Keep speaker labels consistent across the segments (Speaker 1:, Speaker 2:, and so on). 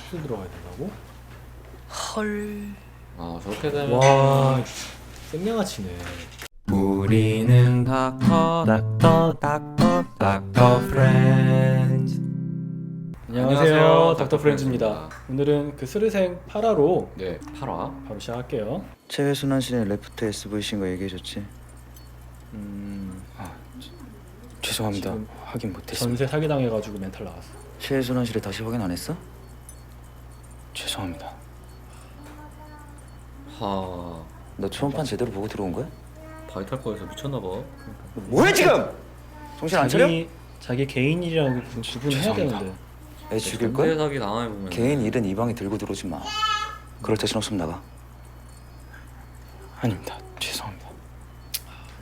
Speaker 1: 수술 들어가야 된다고?
Speaker 2: 헐.
Speaker 3: 아 저렇게 되면
Speaker 1: 와 생양아치네.
Speaker 2: 우리는 닥터 프렌즈.
Speaker 1: 안녕하세요, 닥터 프렌즈입니다. 오늘은 그 스르생 8화로
Speaker 3: 네 8화
Speaker 1: 바로 시작할게요.
Speaker 4: 최순환 씨는 레프트 SVC인 거 얘기해줬지?
Speaker 2: 죄송합니다.
Speaker 1: 지금
Speaker 2: 확인 못했습니다.
Speaker 1: 전세 사기 당해가지고 멘탈 나갔어.
Speaker 4: 최순환 씨를 다시 확인 안 했어?
Speaker 2: 죄송합니다.
Speaker 3: 하
Speaker 4: 너 초음파 제대로 보고 들어온 거야?
Speaker 3: 바이탈 거에서 미쳤나봐.
Speaker 4: 뭐해 지금? 정신 안 차려?
Speaker 1: 자기 개인 일이랑 좀 구분해야
Speaker 2: 죄송합니다.
Speaker 1: 되는데.
Speaker 4: 애 죽일
Speaker 3: 전세
Speaker 4: 거야?
Speaker 3: 사기 당해보면
Speaker 4: 개인 일은 이 방에 들고 들어오지 마. 그럴 자신 없으면 나가.
Speaker 2: 아닙니다. 죄송합니다.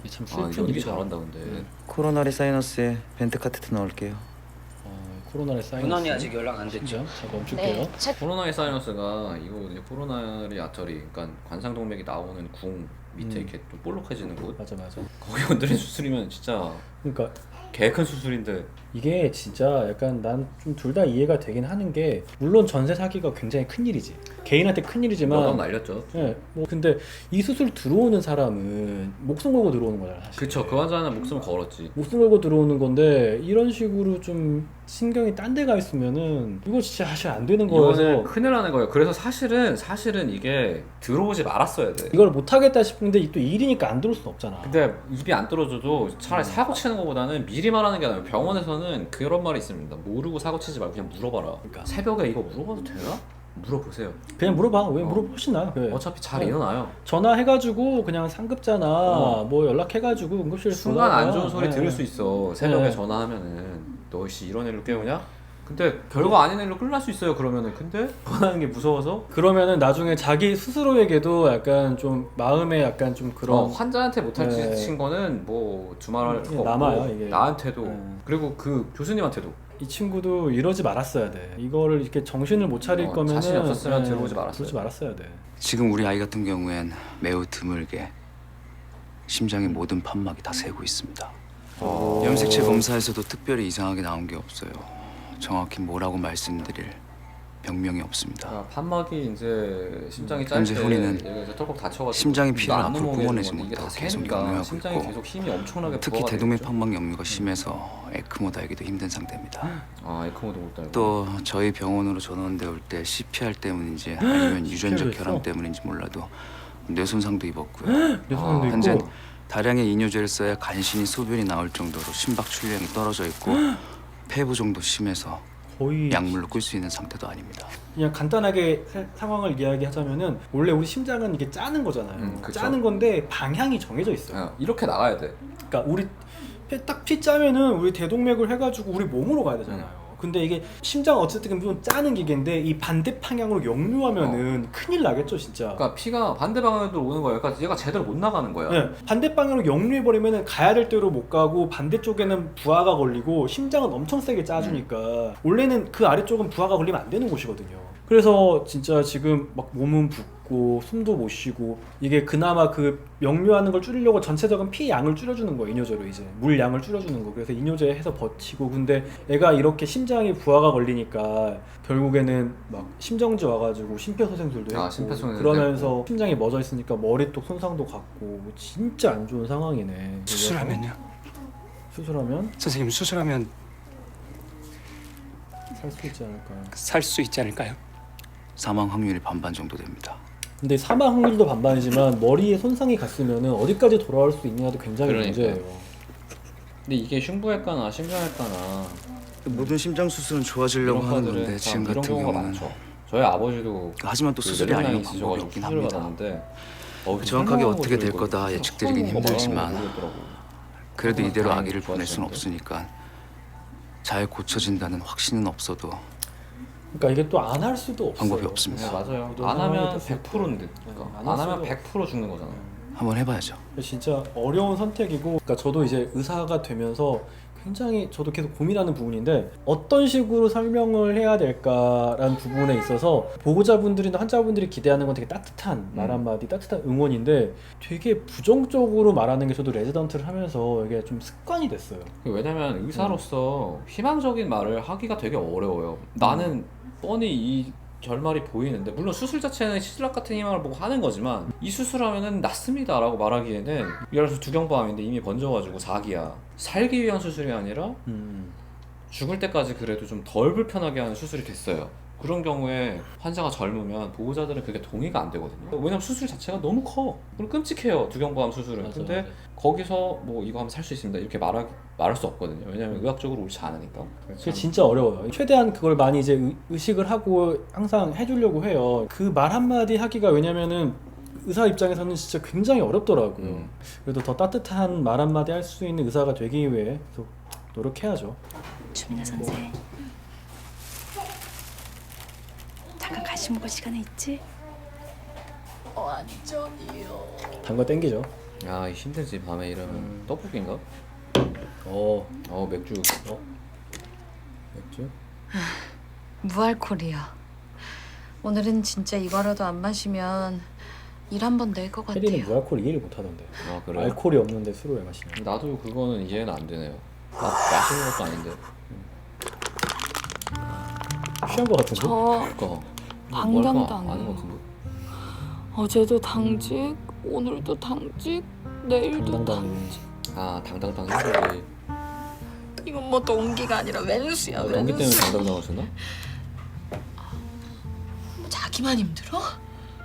Speaker 1: 이게 참
Speaker 3: 아
Speaker 1: 슬픈
Speaker 3: 연기
Speaker 1: 일이다.
Speaker 3: 잘한다 근데.
Speaker 4: 코로나리 사이너스에 벤트카테트 넣을게요.
Speaker 1: 코로나에 쌓인.
Speaker 5: 은원이 아직 연락 안 됐죠?
Speaker 1: 진짜? 자 멈출게요.
Speaker 6: 네, 책
Speaker 3: 코로나의 사이너스가 이거거든요. 코로나리 아터리, 그러니까 관상동맥이 나오는 궁 밑에 이렇게 좀 볼록해지는 곳.
Speaker 1: 맞아.
Speaker 3: 거기 건드린 수술이면 진짜
Speaker 1: 그러니까
Speaker 3: 개 큰 수술인데.
Speaker 1: 이게 진짜 약간 난 좀 둘 다 이해가 되긴 하는 게, 물론 전세 사기가 굉장히 큰 일이지. 개인한테 큰 일이지만.
Speaker 3: 너무 날렸죠.
Speaker 1: 예, 뭐 근데 이 수술 들어오는 사람은 목숨 걸고 들어오는 거잖아 사실.
Speaker 3: 그쵸. 그 환자는 목숨을 걸었지.
Speaker 1: 목숨 걸고 들어오는 건데 이런 식으로 좀 신경이 딴 데 가 있으면은 이거 진짜 사실 안 되는
Speaker 3: 이거는
Speaker 1: 거여서
Speaker 3: 큰일 나는 거예요. 그래서 사실은 이게 들어오지 말았어야 돼.
Speaker 1: 이걸 못 하겠다 싶은데 또 일이니까 안 들어올 순 없잖아.
Speaker 3: 근데 입이 안 떨어져도 차라리 사고 치는 것보다는 미리 말하는 게 나아요. 병원에서는 그런 말이 있습니다. 모르고 사고 치지 말고 그냥 물어봐라.
Speaker 1: 그러니까.
Speaker 3: 새벽에 이거 물어봐도 되나? 물어보세요.
Speaker 1: 그냥 물어봐. 왜 물어봐? 훨씬 나아. 그래.
Speaker 3: 어차피 잘
Speaker 1: 어.
Speaker 3: 일어나요.
Speaker 1: 전화해가지고 그냥 상급자나 뭐 연락해가지고 응급실
Speaker 3: 순간 안 좋은
Speaker 1: 보다가,
Speaker 3: 소리
Speaker 1: 예.
Speaker 3: 들을 수 있어. 새벽에
Speaker 1: 네.
Speaker 3: 전화하면은 너씨 이런 일로 깨우냐? 근데 별거 아닌 일로 끝날 수 있어요. 그러면은 근데 전화하는 게 무서워서
Speaker 1: 그러면은 나중에 자기 스스로에게도 약간 좀 마음에 약간 좀 그런
Speaker 3: 환자한테 못할
Speaker 1: 네.
Speaker 3: 짓인 거는 뭐 두말할 거 없고
Speaker 1: 남아요, 이게.
Speaker 3: 나한테도
Speaker 1: 네.
Speaker 3: 그리고 그 교수님한테도
Speaker 1: 이 친구도 이러지 말았어야 돼. 이거를 이렇게 정신을 못 차릴 거면은
Speaker 3: 자신이 없었으면
Speaker 1: 예,
Speaker 3: 들어오지 말았어요.
Speaker 1: 들어오지 말았어야 돼.
Speaker 4: 지금 우리 아이 같은 경우엔 매우 드물게 심장의 모든 판막이 다 새고 있습니다. 염색체 검사에서도 특별히 이상하게 나온 게 없어요. 정확히 뭐라고 말씀드릴 병명이 없습니다.
Speaker 3: 아, 판막이 이제 심장이 짧을
Speaker 4: 현재
Speaker 3: 때
Speaker 4: 훈이는
Speaker 3: 이제 털컥 다쳐가지고
Speaker 4: 심장이 피를
Speaker 3: 안
Speaker 4: 앞으로
Speaker 3: 넘어오게
Speaker 4: 뿜어내지
Speaker 3: 되는 건데 이게 다
Speaker 4: 못하고 계속
Speaker 3: 새니까
Speaker 4: 역류하고
Speaker 3: 심장이
Speaker 4: 있고,
Speaker 3: 계속 힘이 엄청나게
Speaker 4: 특히
Speaker 3: 부어가
Speaker 4: 대동맥
Speaker 3: 되겠죠.
Speaker 4: 판막 역류가 심해서 에크모 달기도 힘든 상태입니다.
Speaker 3: 아 에크모도 못 달고
Speaker 4: 또 저희 병원으로 전원돼 올 때 CPR 때문인지 아니면 유전적
Speaker 1: CPR 도
Speaker 4: 결함
Speaker 1: 했어?
Speaker 4: 때문인지 몰라도 뇌 손상도 입었고요.
Speaker 1: 뇌손상도
Speaker 4: 현재
Speaker 1: 있고.
Speaker 4: 다량의 이뇨제를 써야 간신히 소변이 나올 정도로 심박 출량이 떨어져 있고 폐부 정도 심해서
Speaker 1: 거의
Speaker 4: 약물로 끌 수 있는 상태도 아닙니다.
Speaker 1: 그냥 간단하게 상황을 이야기하자면은 원래 우리 심장은 이게 짜는 거잖아요.
Speaker 3: 그쵸.
Speaker 1: 짜는 건데 방향이 정해져 있어요.
Speaker 3: 이렇게 나가야 돼.
Speaker 1: 그러니까 우리 딱 피 짜면은 우리 대동맥을 해가지고 우리 몸으로 가야 되잖아요. 근데 이게 심장 어쨌든 좀 짜는 기계인데 이 반대 방향으로 역류하면은 큰일 나겠죠 진짜.
Speaker 3: 그러니까 피가 반대 방향으로 오는 거예요. 그러니까 얘가 제대로 못 나가는 거야.
Speaker 1: 네, 반대 방향으로 역류해버리면 가야 될 대로 못 가고 반대쪽에는 부하가 걸리고 심장은 엄청 세게 짜주니까 원래는 그 아래쪽은 부하가 걸리면 안 되는 곳이거든요. 그래서 진짜 지금 막 몸은 붓고 숨도 못 쉬고 이게 그나마 그 역류하는 걸 줄이려고 전체적인 피 양을 줄여주는 거예요. 이뇨제로 이제 물 양을 줄여주는 거. 그래서 이뇨제 해서 버티고, 근데 애가 이렇게 심장에 부하가 걸리니까 결국에는 막 심정지 와가지고 심폐소생술도 했고
Speaker 3: 심폐소생술도
Speaker 1: 그러면서 심장이 멎어 있으니까 머리통 손상도 갔고 진짜 안 좋은 상황이네.
Speaker 2: 수술하면요?
Speaker 1: 수술하면
Speaker 2: 선생님 수술하면
Speaker 1: 살 수 있지 않을까요?
Speaker 2: 살 수 있지 않을까요?
Speaker 4: 사망 확률이 반반 정도 됩니다.
Speaker 1: 근데 사망 확률도 반반이지만 머리에 손상이 갔으면은 어디까지 돌아올 수 있냐도 굉장히
Speaker 3: 그러니까요.
Speaker 1: 문제예요.
Speaker 3: 근데 이게 흉부외과나 심장외과나
Speaker 4: 모든 심장 수술은 좋아지려고
Speaker 3: 이런
Speaker 4: 하는
Speaker 3: 과들은
Speaker 4: 건데 지금
Speaker 3: 이런
Speaker 4: 같은
Speaker 3: 경우가
Speaker 4: 경우는
Speaker 3: 많죠. 저희 아버지도
Speaker 4: 하지만 또
Speaker 3: 그
Speaker 4: 수술이 아니면
Speaker 3: 뇌종양이
Speaker 4: 방법이
Speaker 3: 있으셔가지고
Speaker 4: 없긴
Speaker 3: 수술을
Speaker 4: 합니다.
Speaker 3: 받았는데
Speaker 4: 정확하게
Speaker 3: 설명한
Speaker 4: 어떻게
Speaker 3: 것도
Speaker 4: 될
Speaker 3: 이거
Speaker 4: 거다 예측드리긴
Speaker 3: 뭐 말하는
Speaker 4: 힘들지만
Speaker 3: 거 모르겠더라고.
Speaker 4: 그래도 이대로
Speaker 3: 다행히
Speaker 4: 아기를 보낼 수는
Speaker 3: 좋아지는데.
Speaker 4: 없으니까 잘 고쳐진다는 확신은 없어도
Speaker 1: 그러니까 이게 또 안 할 수도 없어요.
Speaker 4: 방법이 없습니다.
Speaker 3: 네, 맞아요.
Speaker 1: 이런
Speaker 3: 안 하면
Speaker 1: 상황이 됐을
Speaker 3: 100%인데
Speaker 1: 때.
Speaker 3: 안 하면
Speaker 1: 수도
Speaker 3: 100% 죽는 거잖아요.
Speaker 4: 한번 해봐야죠.
Speaker 1: 진짜 어려운 선택이고, 그러니까 저도 이제 의사가 되면서 굉장히 저도 계속 고민하는 부분인데 어떤 식으로 설명을 해야 될까라는 부분에 있어서 보호자분들이나 환자분들이 기대하는 건 되게 따뜻한 말 한마디, 따뜻한 응원인데 되게 부정적으로 말하는 게 저도 레지던트를 하면서 이게 좀 습관이 됐어요.
Speaker 3: 왜냐면 의사로서 희망적인 말을 하기가 되게 어려워요. 나는 뻔히 이 결말이 보이는데, 물론 수술 자체는 시술학 같은 희망을 보고 하는 거지만 이 수술하면은 낫습니다 라고 말하기에는, 예를 들어서 두경부암인데 이미 번져가지고 4기야. 살기 위한 수술이 아니라 죽을 때까지 그래도 좀 덜 불편하게 하는 수술이 됐어요. 그런 경우에 환자가 젊으면 보호자들은 그게 동의가 안 되거든요. 왜냐면 수술 자체가 너무 커. 그리고 끔찍해요, 두경부암 수술은.
Speaker 1: 맞아,
Speaker 3: 근데
Speaker 1: 맞아.
Speaker 3: 거기서 뭐 이거 하면 살 수 있습니다 이렇게 말할 수 없거든요. 왜냐면 의학적으로 옳지 않으니까.
Speaker 1: 그게 진짜 어려워요. 최대한 그걸 많이 이제 의식을 하고 항상 해주려고 해요. 그 말 한마디 하기가, 왜냐면은 의사 입장에서는 진짜 굉장히 어렵더라고요. 그래도 더 따뜻한 말 한마디 할 수 있는 의사가 되기 위해 또 노력해야죠.
Speaker 5: 주민아 선생, 잠깐 간식 먹을 시간에 있지? 완전히요.
Speaker 1: 단 거 땡기죠.
Speaker 3: 야, 이 힘들지 밤에 이러면. 떡볶이인가? 맥주. 맥주?
Speaker 5: 무알콜이야. 오늘은 진짜 이거라도 안 마시면 일 한 번 낼 것
Speaker 1: 혜리는
Speaker 5: 같아요.
Speaker 1: 무알콜 이해를 못하던데.
Speaker 3: 아 그래?
Speaker 1: 알콜이 없는데 술을 왜 마시냐.
Speaker 3: 나도 그거는 이해는 안 되네요. 마시는 것도 아닌데.
Speaker 1: 취한 거 같은데?
Speaker 5: 저
Speaker 3: 그거
Speaker 5: 당당당.
Speaker 3: 아닌 것 같은데.
Speaker 5: 어제도 당직, 오늘도 당직, 내일도
Speaker 1: 당당당해.
Speaker 5: 당직.
Speaker 3: 아 당당당 힘들지.
Speaker 5: 이건 뭐 동기가 아니라 왼수야,
Speaker 3: 연기 때문에
Speaker 5: 왼수.
Speaker 3: 당당당 하셨나?
Speaker 5: 뭐 자기만 힘들어?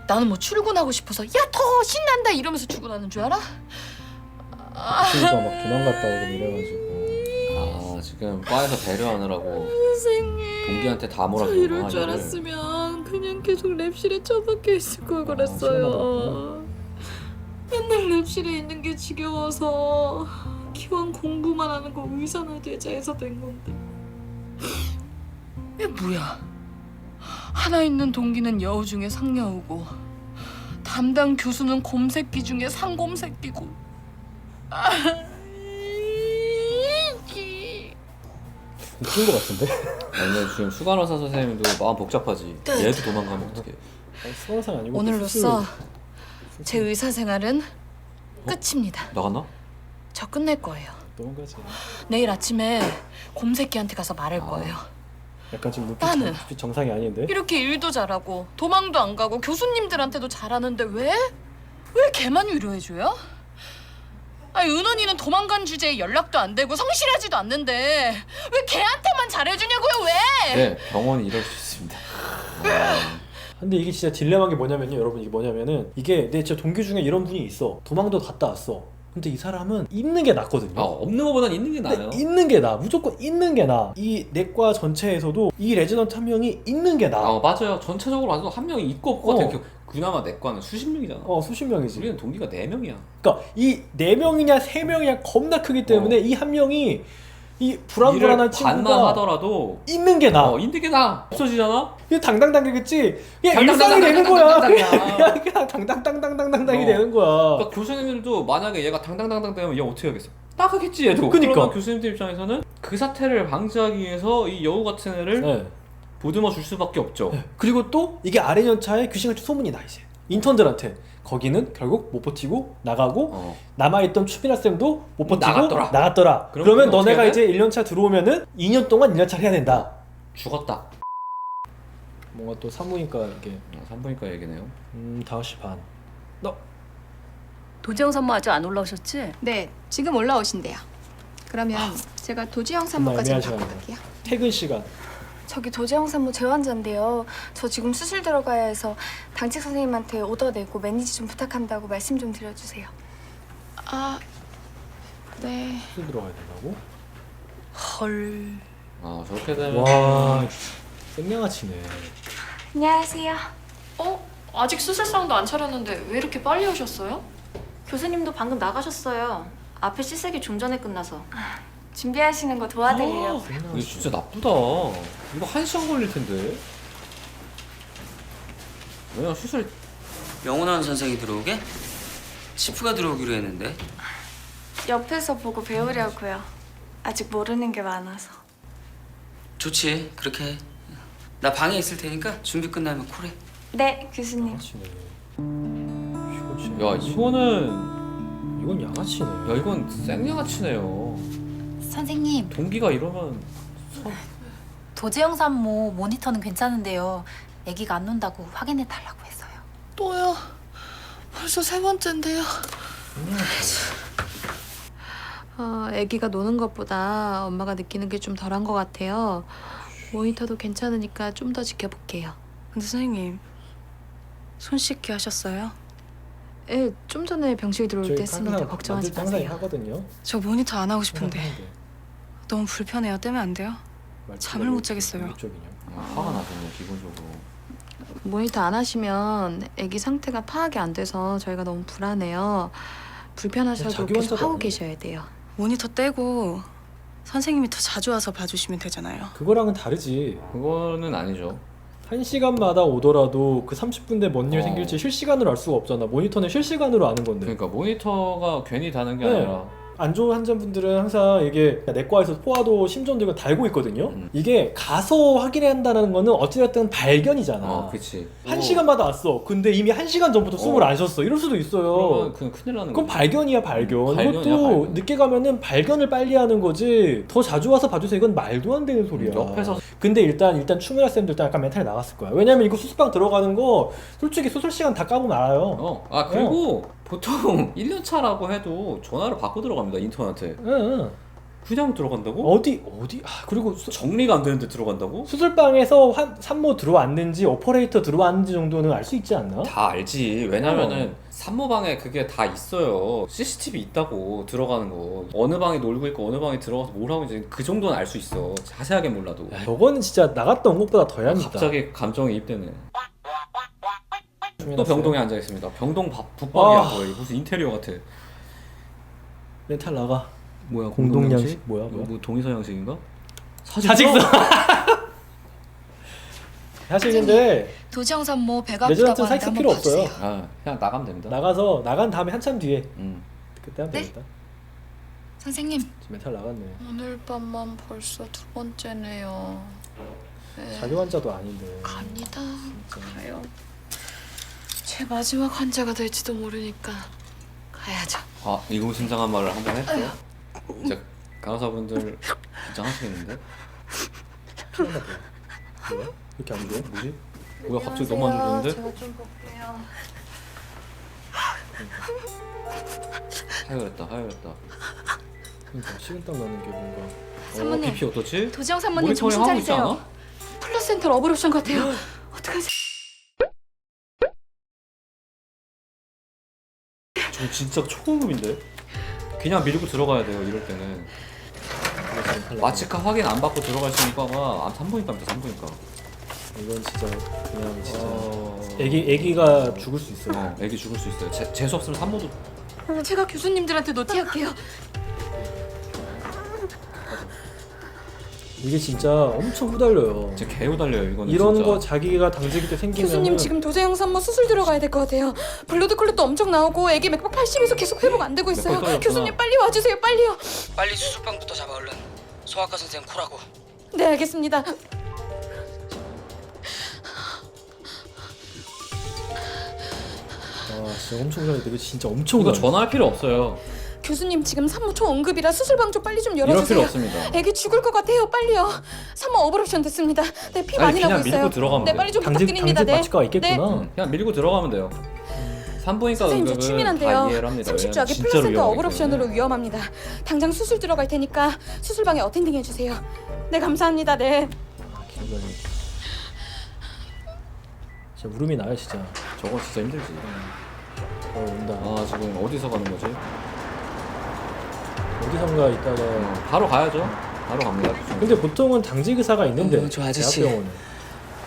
Speaker 5: 나는 뭐 출근하고 싶어서 야 더 신난다 이러면서 출근하는 줄 알아?
Speaker 1: 친구가 막 도망갔다 오고 이래가지고.
Speaker 3: 아 지금 과에서 배려하느라고
Speaker 5: 선생님,
Speaker 3: 동기한테 다
Speaker 5: 저
Speaker 3: 몰아서
Speaker 5: 이럴 줄 알았으면 그냥 계속 랩실에 처박혀 있을 걸 그랬어요. 맨날 랩실에 있는 게 지겨워서 기왕 공부만 하는 거 의사나 되자 해서 된 건데. 이게 뭐야? 하나 있는 동기는 여우 중에 상여우고 담당 교수는 곰새끼 중에 상곰새끼고.
Speaker 1: 웃긴 거 같은데?
Speaker 3: 아니 지금 수간호사 선생님도 마음 복잡하지. 얘도 도망가면 어떡해.
Speaker 1: 수강생 아니고
Speaker 5: 오늘로써 제 의사 생활은 끝입니다.
Speaker 3: 나갔나?
Speaker 5: 저 끝낼 거예요.
Speaker 1: 도망가지.
Speaker 5: 내일 아침에 곰새끼한테 가서 말할 거예요.
Speaker 1: 약간 지금
Speaker 5: 나는
Speaker 1: 눈빛 정상이 아닌데?
Speaker 5: 이렇게 일도 잘하고 도망도 안 가고 교수님들한테도 잘하는데 왜 걔만 위로해줘요? 아니 은원이는 도망간 주제에 연락도 안 되고 성실하지도 않는데 왜 걔한테만 잘해주냐고요? 왜?
Speaker 3: 네 병원이 이럴 수 있습니다.
Speaker 1: 근데 이게 진짜 딜레마인 게 뭐냐면요, 여러분. 이게 뭐냐면은, 이게 내 진짜 동기 중에 이런 분이 있어. 도망도 갔다 왔어. 근데 이 사람은 있는 게 낫거든요.
Speaker 3: 아 없는 것보단 있는 게 나아요.
Speaker 1: 근데 있는 게 나. 무조건 있는 게 나. 이 내과 전체에서도 이 레지던트 한 명이 있는 게 나.
Speaker 3: 맞아요. 전체적으로 봐도 한 명이 있고 없고 같아요.
Speaker 1: 어.
Speaker 3: 그나마 내과는 수십 명이잖아.
Speaker 1: 수십 명이지.
Speaker 3: 우리는 동기가 4명이야.
Speaker 1: 그러니까 이 4명이냐 3명이냐 겁나 크기 때문에 이 한 명이 이 불안불안한
Speaker 3: 일을 반만
Speaker 1: 친구가
Speaker 3: 하더라도
Speaker 1: 있는 게 나.
Speaker 3: 있는 게 나. 없어지잖아.
Speaker 1: 이게 당당당이겠지. 그냥 일상이 되는 거야. 그냥 당당당당당당당이 되는 거야.
Speaker 3: 그러니까 교수님들도 만약에 얘가 당당당당 되면 얘 어떻게 하겠어? 나가겠지 얘도.
Speaker 1: 그니까.
Speaker 3: 그러면 교수님들 입장에서는 그 사태를 방지하기 위해서 이 여우 같은 애를
Speaker 1: 네.
Speaker 3: 보듬어 줄 수밖에 없죠.
Speaker 1: 그리고 또 이게 아래 연차에 귀신같이 소문이 나 이제 인턴들한테. 거기는 결국 못 버티고 나가고 남아있던 추비나 쌤도 못 버티고 나갔더라. 그러면 너네가 이제 1년차 들어오면은 2년 동안 1년차 해야 된다.
Speaker 3: 죽었다.
Speaker 1: 뭔가 또 산부인과 이게
Speaker 3: 산부인과 얘기네요.
Speaker 1: 5시 반.
Speaker 6: 도지영 산모 아직 안 올라오셨지?
Speaker 7: 네, 지금 올라오신대요. 그러면 제가 도지영 산모까지
Speaker 1: 정말 애매한
Speaker 7: 바꿔볼게요.
Speaker 1: 퇴근 시간.
Speaker 8: 저기 도지영 산모 재환자인데요. 저 지금 수술 들어가야 해서 당직 선생님한테 오더 내고 매니지 좀 부탁한다고 말씀 좀 드려주세요.
Speaker 7: 아, 네.
Speaker 1: 수술 들어가야 된다고?
Speaker 5: 헐.
Speaker 3: 저렇게 되면
Speaker 1: 와, 생양아치네.
Speaker 8: 안녕하세요.
Speaker 5: 아직 수술상도 안 차렸는데 왜 이렇게 빨리 오셨어요?
Speaker 6: 교수님도 방금 나가셨어요. 앞에 시색이 좀 전에 끝나서.
Speaker 8: 준비하시는 거 도와드리려고.
Speaker 3: 이거 진짜 나쁘다. 이거 1시간 걸릴 텐데. 왜냐 수술
Speaker 4: 영원한 선생이 들어오게? 치프가 들어오기로 했는데.
Speaker 8: 옆에서 보고 배우려고요. 아직 모르는 게 많아서.
Speaker 4: 좋지, 그렇게 해. 나 방에 있을 테니까 준비 끝나면 콜해.
Speaker 8: 네, 교수님.
Speaker 1: 양아치네.
Speaker 3: 야 이거는
Speaker 1: 이건 양아치네.
Speaker 3: 야 이건 생양아치네요.
Speaker 6: 선생님,
Speaker 3: 동기가 이러면
Speaker 6: 도지영 산모 모니터는 괜찮은데요. 아기가 안 논다고 확인해 달라고 해서요.
Speaker 5: 또요? 벌써 3번째인데요.
Speaker 9: 아기가 노는 것보다 엄마가 느끼는 게 좀 덜한 것 같아요. 모니터도 괜찮으니까 좀 더 지켜볼게요.
Speaker 10: 근데 선생님, 손 씻기 하셨어요?
Speaker 9: 예, 좀 전에 병실 들어올 때
Speaker 1: 저희
Speaker 9: 했습니다.
Speaker 1: 항상
Speaker 9: 걱정하지
Speaker 1: 만들 때 항상
Speaker 9: 마세요.
Speaker 1: 하거든요.
Speaker 10: 저 모니터 안 하고
Speaker 1: 항상
Speaker 10: 싶은데
Speaker 1: 하는데.
Speaker 10: 너무 불편해요. 떼면 안 돼요? 잠을 못 자겠어요.
Speaker 1: 이쪽이냐?
Speaker 3: 화가 나거든요 기본적으로.
Speaker 9: 모니터 안 하시면 아기 상태가 파악이 안 돼서 저희가 너무 불안해요. 불편하셔도
Speaker 1: 자기
Speaker 9: 계속
Speaker 1: 환자도
Speaker 9: 하고
Speaker 1: 아니에요.
Speaker 9: 계셔야 돼요.
Speaker 10: 모니터 떼고 선생님이 더 자주 와서 봐주시면 되잖아요.
Speaker 1: 그거랑은 다르지.
Speaker 3: 그거는 아니죠.
Speaker 1: 1시간마다 오더라도 그 30분대 뭔 일 생길지 실시간으로 알 수가 없잖아. 모니터는 실시간으로 아는 건데.
Speaker 3: 그러니까 모니터가 괜히 다는 게
Speaker 1: 네.
Speaker 3: 아니라
Speaker 1: 안 좋은 환자분들은 항상 이게 내과에서 포화도 심전도 이거 달고 있거든요. 이게 가서 확인해야 한다는 거는 어찌됐든 발견이잖아.
Speaker 3: 그치.
Speaker 1: 1시간마다 왔어. 근데 이미 1시간 전부터 숨을 안 쉬었어. 이럴 수도 있어요.
Speaker 3: 그러면 그건 큰일 나는
Speaker 1: 그건
Speaker 3: 거지.
Speaker 1: 발견이야, 발견.
Speaker 3: 발견이야,
Speaker 1: 이것도
Speaker 3: 발견.
Speaker 1: 늦게 가면은 발견을 빨리 하는 거지. 더 자주 와서 봐주세요. 이건 말도 안 되는 소리야.
Speaker 3: 옆에서
Speaker 1: 근데 일단 추미라 쌤도 일단 약간 멘탈이 나갔을 거야. 왜냐면 이거 수술방 들어가는 거 솔직히 수술 시간 다 까보면 알아요.
Speaker 3: 그리고 보통 1년 차라고 해도 전화를 받고 들어갑니다 인턴한테.
Speaker 1: 응.
Speaker 3: 그냥 들어간다고?
Speaker 1: 어디 그리고
Speaker 3: 정리가 안 되는데 들어간다고?
Speaker 1: 수술방에서 산모 들어왔는지 오퍼레이터 들어왔는지 정도는 알 수 있지 않나?
Speaker 3: 다 알지. 왜냐면은 산모방에 그게 다 있어요. CCTV 있다고 들어가는 거. 어느 방에 놀고 있고 어느 방에 들어가서 뭘 하고 있는지 그 정도는 알 수 있어. 자세하게 몰라도.
Speaker 1: 야, 저거는 진짜 나갔다 온 것보다 더 해야겠다.
Speaker 3: 갑자기 감정이 입되네.
Speaker 1: 추미라
Speaker 3: 또
Speaker 1: 쌤.
Speaker 3: 병동에 앉아 있습니다. 병동 붙박이야.
Speaker 1: 아.
Speaker 3: 거의 무슨 인테리어 같아.
Speaker 1: 멘탈 나가.
Speaker 3: 뭐야
Speaker 1: 공동양식? 뭐야?
Speaker 3: 뭐 동의서 양식인가?
Speaker 1: 사직서. 사실 근데
Speaker 5: 도지영 산모 배가
Speaker 1: 레지던트
Speaker 5: 아프다고 하는데
Speaker 1: 사직서
Speaker 5: 한번
Speaker 1: 필요 없어요.
Speaker 5: 봐주세요.
Speaker 3: 그냥 나가면 됩니다.
Speaker 1: 나가서 나간 다음에 한참 뒤에 그때 하면
Speaker 5: 네?
Speaker 1: 되겠다.
Speaker 5: 선생님,
Speaker 1: 지금 멘탈 나갔네.
Speaker 5: 오늘 밤만 벌써 2번째네요. 네.
Speaker 1: 자기 환자도 아닌데.
Speaker 5: 갑니다.
Speaker 1: 진짜.
Speaker 5: 가요. 제 마지막 환자가 될지도 모르니까 가야죠.
Speaker 3: 이구심장한 말을 한번 했죠. 이제 간호사분들 긴장하시겠는데?
Speaker 1: 뭐야? 이렇게 안 좋아? 뭐지?
Speaker 3: 뭐야 갑자기 너무 안 좋은데?
Speaker 5: 제가 좀 볼게요.
Speaker 3: 하혈했다.
Speaker 1: 그러니까 식은땀 나는 게 뭔가.
Speaker 5: 산모님.
Speaker 3: BP 어떻지?
Speaker 5: 도지영 산모님
Speaker 3: 모니터링
Speaker 5: 정신
Speaker 3: 하고 있지
Speaker 5: 차리세요.
Speaker 3: 않아?
Speaker 5: 플라센탈 어브럽션 같아요. 어떡하지?
Speaker 3: 저 진짜 초고급인데? 그냥 밀고 들어가야 돼요 이럴 때는. 마취카 확인 안 받고 들어갈 수 있는 과가 산부인과입니다. 산부인과.
Speaker 1: 이건 진짜 그냥 진짜 애기가 죽을 수 있어요.
Speaker 3: 애기 죽을 수 있어요. 재수 없으면 산모도.
Speaker 5: 제가 교수님들한테 노티할게요.
Speaker 1: 이게 진짜 엄청 후달려요.
Speaker 3: 진짜 개우 달려요 이거는.
Speaker 1: 이런
Speaker 3: 진짜.
Speaker 1: 거 자기가 당직일 때 생기면
Speaker 9: 교수님 지금 도재영 산모 수술 들어가야 될 것 같아요. 블러드 클롯도 엄청 나오고 아기 맥박 80에서 계속 회복 안 되고 있어요.
Speaker 3: 맥박이 떨어졌구나.
Speaker 9: 교수님 빨리 와주세요. 빨리요.
Speaker 11: 빨리 수술방부터 잡아 얼른. 소아과 선생 코라고.
Speaker 9: 네 알겠습니다.
Speaker 1: 진짜 엄청 후달려. 이거 진짜 엄청
Speaker 3: 이거
Speaker 1: 후달려.
Speaker 3: 전화할 필요 없어요.
Speaker 9: 교수님 지금 산모 초응급이라 수술방 좀 빨리 좀
Speaker 3: 이럴 필요
Speaker 9: 열어주세요.
Speaker 3: 없습니다.
Speaker 9: 아기 죽을 것 같아요. 빨리요. 산모 어브럽션 됐습니다. 네, 피 많이 나고
Speaker 3: 그냥
Speaker 9: 있어요.
Speaker 3: 밀고 들어가면
Speaker 9: 네,
Speaker 3: 돼요.
Speaker 9: 빨리 좀
Speaker 1: 당직
Speaker 9: 부탁드립니다. 네.
Speaker 1: 마취과가 있겠구나.
Speaker 3: 그냥 밀고 들어가면 돼요. 산부인과
Speaker 9: 선생님 저
Speaker 3: 응급은 다
Speaker 9: 추민한데요.
Speaker 3: 이해를 합니다.
Speaker 9: 30주
Speaker 3: 왜냐면
Speaker 9: 아기
Speaker 3: 진짜로
Speaker 9: 플라센타
Speaker 3: 위험하기
Speaker 9: 어브럽션으로
Speaker 3: 때문에.
Speaker 9: 위험합니다. 당장 수술 들어갈 테니까 수술방에 어텐딩 해주세요. 네 감사합니다. 네.
Speaker 1: 기분이. 진짜 울음이 나요 진짜.
Speaker 3: 저거 진짜 힘들지.
Speaker 1: 온다.
Speaker 3: 지금 어디서 가는 거지?
Speaker 1: 어디선가 있다가.
Speaker 3: 바로 가야죠. 바로 갑니다.
Speaker 1: 근데 보통은 당직 의사가 있는데.
Speaker 11: 저 아저씨.
Speaker 1: 대학병원은.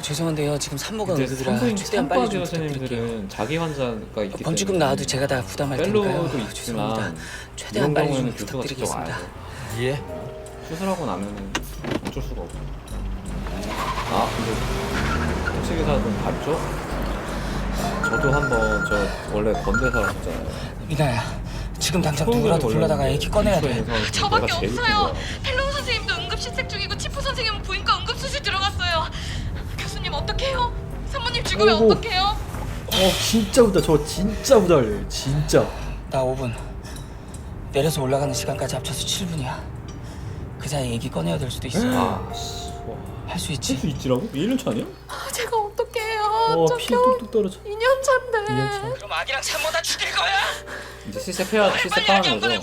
Speaker 11: 죄송한데요. 지금 산모가
Speaker 3: 이제
Speaker 11: 응급이라 최대한 빨리 좀 부탁드릴게요.
Speaker 3: 선생님들은 자기 환자가 있기
Speaker 11: 번지금
Speaker 3: 때문에
Speaker 11: 나와도 제가 다 부담할 테니까요.
Speaker 3: 펠로도
Speaker 11: 죄송합니다.
Speaker 3: 있지만
Speaker 11: 최대한
Speaker 3: 이런
Speaker 11: 빨리 좀
Speaker 3: 경우에는 교수가 직접
Speaker 11: 부탁드리겠습니다.
Speaker 3: 와야죠.
Speaker 11: 예.
Speaker 3: 수술하고 나면은 어쩔 수가 없어. 근데 홍치기사는 다르죠? 저도 한번 원래 건대사였잖아요.
Speaker 11: 미나야. 지금 당장 누구라도 불러다가 애기 꺼내야 돼.
Speaker 5: 저밖에 없어요. 펠로우 선생님도 응급 실색 중이고 치프 선생님은 부인과 응급 수술 들어갔어요. 교수님 어떡해요? 산모님 죽으면
Speaker 1: 아이고.
Speaker 5: 어떡해요?
Speaker 1: 진짜 후달. 저 진짜 후달려요. 진짜.
Speaker 11: 나 5분. 내려서 올라가는 시간까지 합쳐서 7분이야. 그 사이 애기 꺼내야 될 수도 있어. 할 수 있지?
Speaker 3: 할수 있지라고? 1년 차 아니야?
Speaker 9: 제가 어떡해요?
Speaker 1: 피 뚝뚝 떨어져.
Speaker 5: 2년 차인데.
Speaker 1: 2년 차.
Speaker 11: 그럼 아기랑 산모 다 죽일 거야?
Speaker 3: 이제 시색해야 시색하는 거죠.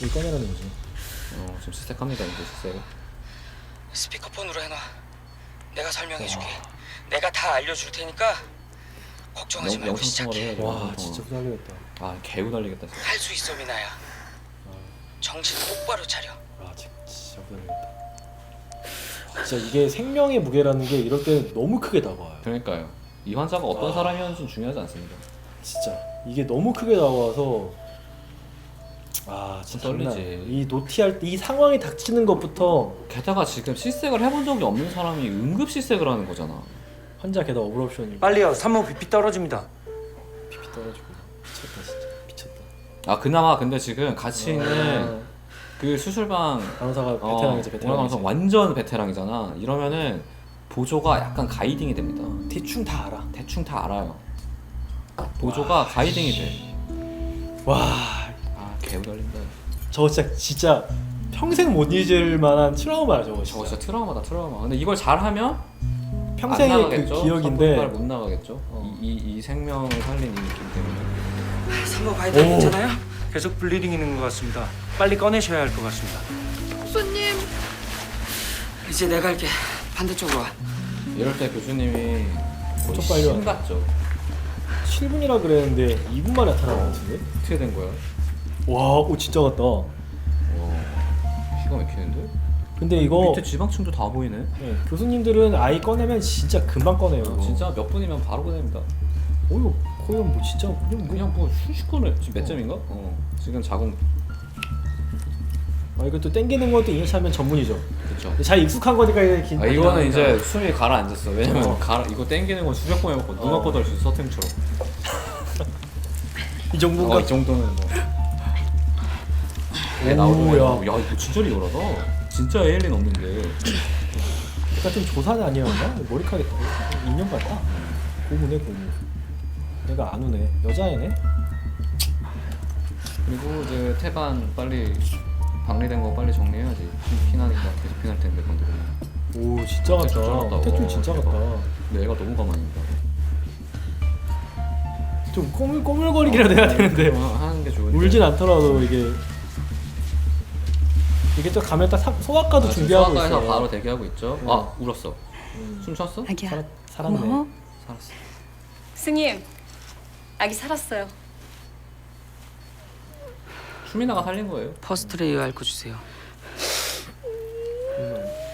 Speaker 1: 이 꺼내라는 거지.
Speaker 3: 지금 시색합니다 이제 시색.
Speaker 11: 스피커폰으로 해놔. 내가 설명해줄게. 내가 다 알려줄 테니까 걱정하지 말고
Speaker 3: 영상 통화를
Speaker 11: 시작해.
Speaker 3: 해야죠.
Speaker 1: 와
Speaker 3: 영상
Speaker 1: 진짜
Speaker 3: 통화.
Speaker 1: 후달리겠다.
Speaker 3: 아 개우 달리겠다 진짜.
Speaker 11: 할 수 있어 미나야. 정신 똑바로 차려.
Speaker 1: 아 진짜 후달리겠다. 진짜 이게 생명의 무게라는 게 이럴 때 너무 크게 다가와요.
Speaker 3: 그러니까요. 이 환자가 어떤 사람이었는지 중요하지 않습니다.
Speaker 1: 진짜 이게 너무 크게 다가와서 진짜
Speaker 3: 떨리지.
Speaker 1: 장난 아니에요. 이 노티할 때 이 상황이 닥치는 것부터
Speaker 3: 게다가 지금 시색을 해본 적이 없는 사람이 응급 시색을 하는 거잖아.
Speaker 1: 환자 게다가 오버옵션이고
Speaker 11: 빨리요. 산모 BP 떨어집니다.
Speaker 1: 피피 떨어지고 미쳤다 진짜 미쳤다.
Speaker 3: 아 그나마 근데 지금 같이 있는 그 수술방
Speaker 1: 간호사가 베테랑이지 베테랑.
Speaker 3: 간호사 완전 베테랑이잖아. 이러면은 보조가 약간 가이딩이 됩니다.
Speaker 1: 대충 다 알아.
Speaker 3: 대충 다 알아요. 보조가 가이딩이 돼.
Speaker 1: 와
Speaker 3: 개우 달린다.
Speaker 1: 저거 진짜 평생 못 잊을 만한 트라우마야 저거
Speaker 3: 저거
Speaker 1: 진짜.
Speaker 3: 진짜 트라우마다 트라우마. 근데 이걸 잘하면 안
Speaker 1: 평생의
Speaker 3: 나가겠죠?
Speaker 1: 그 기억인데
Speaker 3: 선불발 못 나가겠죠. 이 생명을 살린 이 느낌 때문에.
Speaker 11: 산모 바이탈 괜찮아요? 계속 블리딩 있는 것 같습니다. 빨리 꺼내셔야 할 것 같습니다.
Speaker 5: 교수님.
Speaker 11: 이제 내가 할게. 반대쪽으로 와.
Speaker 3: 이럴 때 교수님이
Speaker 1: 엄청 빨리
Speaker 3: 신
Speaker 1: 와요.
Speaker 3: 같죠.
Speaker 1: 7분이라 그랬는데 2분 만에 나타난 것 같은데?
Speaker 3: 어떻게 된 거야?
Speaker 1: 와, 오 진짜 같다.
Speaker 3: 와, 기가 막히는데?
Speaker 1: 근데 이거
Speaker 3: 밑에 지방층도 다 보이네.
Speaker 1: 네, 교수님들은 아이 꺼내면 진짜 금방 꺼내요. 이거.
Speaker 3: 진짜 몇 분이면 바로 보냅니다.
Speaker 1: 어이구, 거의 뭐 진짜
Speaker 3: 그냥 뭐 순식간에 지금 몇 점인가? 지금 자궁.
Speaker 1: 이거 또 땡기는 것도 2년 차면 전문이죠.
Speaker 3: 그렇죠.
Speaker 1: 잘 익숙한 거니까 이게
Speaker 3: 이거는 이제 숨이 가라앉았어. 왜냐면
Speaker 1: 어.
Speaker 3: 이거 땡기는 건 수백 번 해봤고 눈 감고 덜수 있어 서탱처럼.
Speaker 1: 이 정도인가?
Speaker 3: 이 정도는 뭐. 애
Speaker 1: 오,
Speaker 3: 나오고
Speaker 1: 야.
Speaker 3: 야 이거 진짜 리얼하다. 진짜 에일린 없는데.
Speaker 1: 같은 조사는 아니었나? 머리카락이 인형 같다. 고무네 고무. 내가 안 우네. 여자애네.
Speaker 3: 그리고 이제 태반 빨리 방리된 거 빨리 정리해야지. 피나니까 계속 피날 텐데 건드리면.
Speaker 1: 오 진짜 같다. 대충 진짜 같다.
Speaker 3: 근데 애가 너무 가만히 있다.
Speaker 1: 좀 꼬물꼬물거리기라도 해야 되는데
Speaker 3: 하는 게 좋은데.
Speaker 1: 울진 않더라도 이게 또 가면 딱 소아과도 준비하고 있어.
Speaker 3: 소아과에서 바로 대기하고 있죠. 울었어. 숨 쉬었어?
Speaker 10: 아기야.
Speaker 1: 살았네.
Speaker 10: 고마워.
Speaker 3: 살았어.
Speaker 10: 스님, 아기 살았어요.
Speaker 3: 수민아가 살린 거예요.
Speaker 11: 퍼스트레이어 앓고 주세요.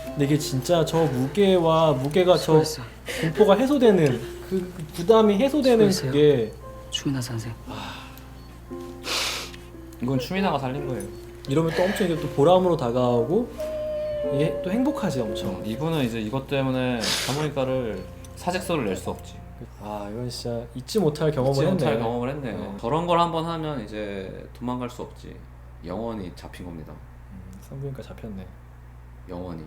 Speaker 1: 근데 이게 진짜 저 무게가 저
Speaker 11: 수고했어.
Speaker 1: 공포가 해소되는 그 부담이 해소되는
Speaker 11: 수고했어요.
Speaker 1: 그게
Speaker 11: 추민아 선생.
Speaker 3: 이건 추민아가 살린 거예요.
Speaker 1: 이러면 또 엄청 이게 또 보람으로 다가오고 이게 또 행복하지 엄청.
Speaker 3: 이분은 이제 이것 때문에 산부인과를 사직서를 낼 수 없지.
Speaker 1: 이건 진짜 잊지 못할 경험을
Speaker 3: 잊지
Speaker 1: 했네.
Speaker 3: 못할 경험을 했네. 저런 걸 한번 하면 이제 도망갈 수 없지. 영원히 잡힌 겁니다.
Speaker 1: 산부인과 잡혔네.
Speaker 3: 영원히.